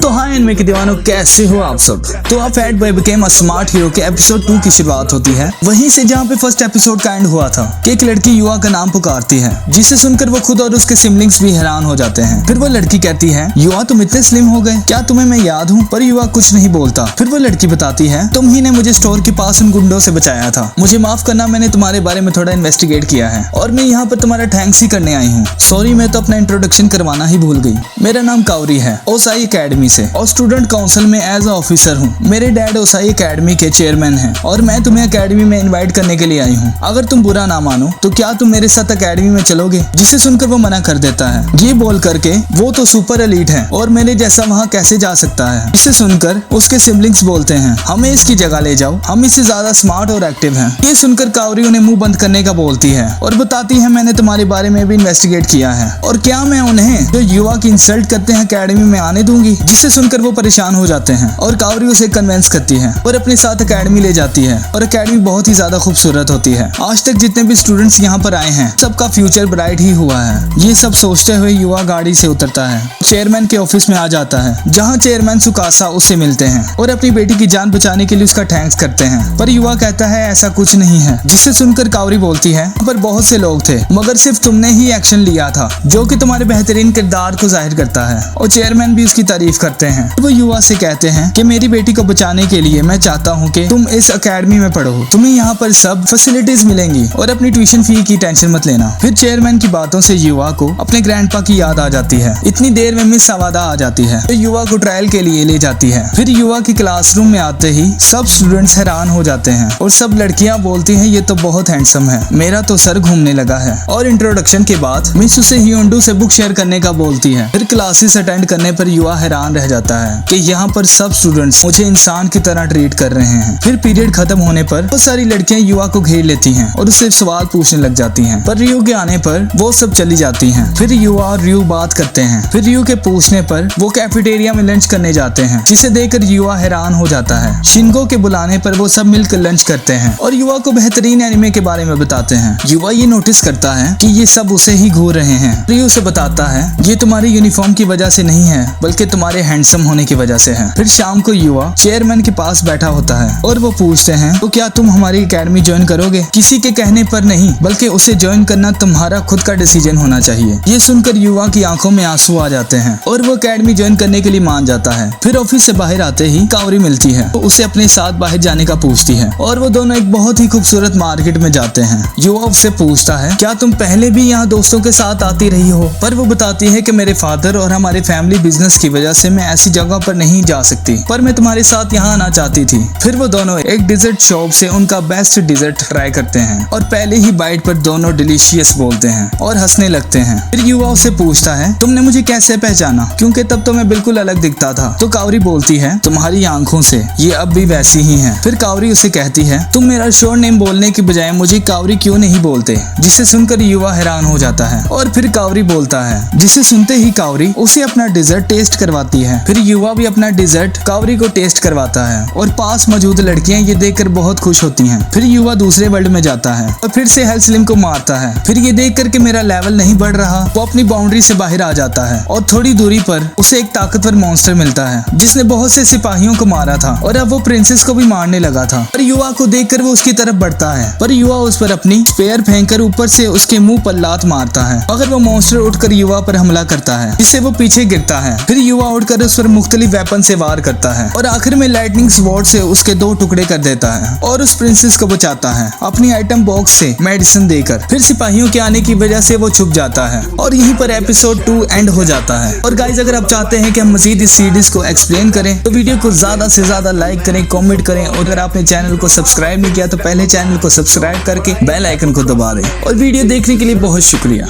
तो हाय इनमें के दीवानों, कैसे हो आप सब। तो अब fat boy became a smart hero के एपिसोड 2 की शुरुआत होती है, वहीं से जहाँ पे फर्स्ट एपिसोड का एंड हुआ था कि एक लड़की युवा का नाम पुकारती है, जिसे सुनकर वो खुद और उसके सिबलिंग्स भी हैरान हो जाते हैं। फिर वो लड़की कहती है, युवा तुम इतने स्लिम हो गए, क्या तुम्हें मैं याद हूँ? पर युवा कुछ नहीं बोलता। फिर वो लड़की बताती है, तुम ही ने मुझे स्टोर के पास उन गुंडों से बचाया था, मुझे माफ करना, मैंने तुम्हारे बारे में थोड़ा इन्वेस्टिगेट किया है और मैं यहाँ पर तुम्हारा थैंक्स ही करने आई हूँ। सॉरी, मैं तो अपना इंट्रोडक्शन करवाना ही भूल गई। मेरा नाम कावरी है, ओसाई एकेडमी से, और स्टूडेंट काउंसिल में एज अ ऑफिसर हूँ। मेरे डैड ओसाई एकेडमी के चेयरमैन हैं और मैं तुम्हें एकेडमी में इनवाइट करने के लिए आई हूँ। अगर तुम बुरा ना मानो तो क्या तुम मेरे साथ एकेडमी में चलोगे? जिसे सुनकर वो मना कर देता है। ये बोल करके वो तो सुपर एलीट है और मेरे जैसा वहाँ कैसे जा सकता है। इसे सुनकर उसके सिबलिंग्स बोलते हैं, हमें इसकी जगह ले जाओ, हम इससे ज्यादा स्मार्ट और एक्टिव हैं। ये सुनकर कावरी उन्हें मुंह बंद करने का बोलती है और बताती है, मैंने तुम्हारे बारे में भी इन्वेस्टिगेट किया है और क्या मैं उन्हें जो युवा की इंसल्ट करते हैं एकेडमी में आने दूंगी? जिसे सुनकर वो परेशान हो जाते हैं और कावरी उसे कन्विंस करती है और अपने साथ एकेडमी ले जाती है। और एकेडमी बहुत ही ज्यादा खूबसूरत होती है। आज तक जितने भी स्टूडेंट्स यहाँ पर आए हैं सबका फ्यूचर ब्राइट ही हुआ है। ये सब सोचते हुए युवा गाड़ी से उतरता है, चेयरमैन के ऑफिस में आ जाता है, जहाँ चेयरमैन सुकासा उससे मिलते हैं और अपनी बेटी की जान बचाने के लिए उसका थैंक्स करते हैं। पर युवा कहता है, ऐसा कुछ नहीं है। जिससे सुनकर कावरी बोलती है, पर बहुत से लोग थे मगर सिर्फ तुमने ही एक्शन लिया था, जो कि तुम्हारे बेहतरीन किरदार को जाहिर करता है। और चेयरमैन भी उसकी तारीफ करते हैं। वो युवा से कहते हैं कि मेरी बेटी को बचाने के लिए मैं चाहता हूँ कि तुम इस एकेडमी में पढ़ो, तुम्हें यहाँ पर सब फैसिलिटीज मिलेंगी और अपनी ट्यूशन फी की टेंशन मत लेना। फिर चेयरमैन की बातों से युवा को अपने ग्रैंडपा की याद आ जाती है। इतनी देर में मिस सवादा आ जाती है, तो युवा को ट्रायल के लिए ले जाती है। फिर युवा की क्लासरूम में आते ही सब स्टूडेंट्स हैरान हो जाते हैं और सब लड़कियां बोलती हैं, ये तो बहुत हैंडसम है, मेरा तो सर घूमने लगा है। और इंट्रोडक्शन के बाद मिस उसे ह्योंडू से बुक शेयर करने का बोलती है। फिर क्लासेस अटेंड करने पर युवा हैरान रह जाता है कि यहाँ पर सब स्टूडेंट्स मुझे इंसान की तरह ट्रीट कर रहे हैं। फिर पीरियड खत्म होने पर बहुत सारी लड़कियां युवा को घेर लेती हैं और उससे सवाल पूछने लग जाती हैं, पर रियू के आने पर वो सब चली जाती हैं। फिर युवा और रियू बात करते हैं। फिर रियू के पूछने पर वो कैफेटेरिया में लंच करने जाते हैं, जिसे देखकर युवा हैरान हो जाता है। शिनको के बुलाने पर वो सब मिलकर लंच करते हैं और युवा को बेहतरीन एनिमे के बारे में बताते हैं। युवा ये नोटिस करता है कि ये सब उसे ही घूर रहे हैं। रियू से बताता है, ये तुम्हारी यूनिफॉर्म की वजह से नहीं है बल्कि तुम्हारे हैंडसम होने की वजह से है। फिर शाम को युवा चेयरमैन के पास बैठा होता है और वो पूछते हैं, तो क्या तुम हमारी एकेडमी ज्वाइन करोगे? किसी के कहने पर नहीं, बल्कि उसे ज्वाइन करना तुम्हारा खुद का डिसीजन होना चाहिए। ये सुनकर युवा की आंखों में आंसू आ जाते हैं और वो एकेडमी ज्वाइन करने के लिए मान जाता है। फिर ऑफिस से बाहर आते ही कावरी मिलती है, तो उसे अपने साथ बाहर जाने का पूछती है और वो दोनों एक बहुत ही खूबसूरत मार्केट में जाते हैं। युवा उससे पूछता है, क्या तुम पहले भी यहाँ दोस्तों के साथ आती रही हो? पर वो बताती है कि मेरे फादर और हमारे फैमिली बिजनेस की वजह से मैं ऐसी जगह पर नहीं जा सकती, पर मैं तुम्हारे साथ यहाँ आना चाहती थी। फिर वो दोनों एक डिजर्ट शॉप से उनका बेस्ट डिजर्ट ट्राई करते हैं और पहले ही बाइट पर दोनों डिलीशियस बोलते हैं और हंसने लगते हैं। फिर युवा उससे पूछता है, तुमने मुझे कैसे पहचाना? क्योंकि तब तो मैं बिल्कुल अलग दिखता था। तो कावरी बोलती है, तुम्हारी आंखों से ये अब भी वैसी ही है। फिर कावरी उसे कहती है, तुम मेरा शोर नेम बोलने की बजाय मुझे कावरी क्यों नहीं बोलते? जिसे सुनकर युवा हैरान हो जाता है और फिर कावरी बोलता है। जिसे सुनते ही कावरी उसे अपना डिजर्ट टेस्ट करवाती है। फिर युवा भी अपना डिजर्ट कावरी को टेस्ट करवाता है और पास मौजूद लड़कियां ये देखकर बहुत खुश होती हैं। फिर युवा दूसरे वर्ल्ड में जाता है और फिर से हेल्थ स्लिम को मारता है। फिर ये देख कर के मेरा लेवल नहीं बढ़ रहा, वो अपनी बाउंड्री से बाहर आ जाता है और थोड़ी दूरी पर उसे एक ताकतवर मॉन्स्टर मिलता है, जिसने बहुत से सिपाहियों को मारा था और अब वो प्रिंसेस को भी मारने लगा था। पर युवा को देखकर वो उसकी तरफ बढ़ता है, पर युवा उस पर अपनी स्पेयर फेंककर ऊपर से उसके मुंह पर लात मारता है, मगर वो मॉन्स्टर उठकर युवा पर हमला करता है, जिससे वो पीछे गिरता है। फिर युवा उठकर उस पर मुख्तलिफ वेपन से वार करता है और आखिर में लाइटनिंग स्वॉर्ड से उसके 2 टुकड़े कर देता है और उस प्रिंसेस को बचाता है अपनी आइटम बॉक्स से मेडिसिन देकर। फिर सिपाहियों के आने की वजह से वो छुप जाता है और यहीं पर एपिसोड 2 एंड हो जाता है। और गाइज, अगर आप चाहते हैं कि हम मजीद इस सीरीज को एक्सप्लेन करें तो वीडियो को ज्यादा से ज्यादा लाइक करें, कमेंट करें और अगर आपने चैनल को सब्सक्राइब नहीं किया तो पहले चैनल को सब्सक्राइब करके बेल आइकन को दबा दें। और वीडियो देखने के लिए बहुत शुक्रिया।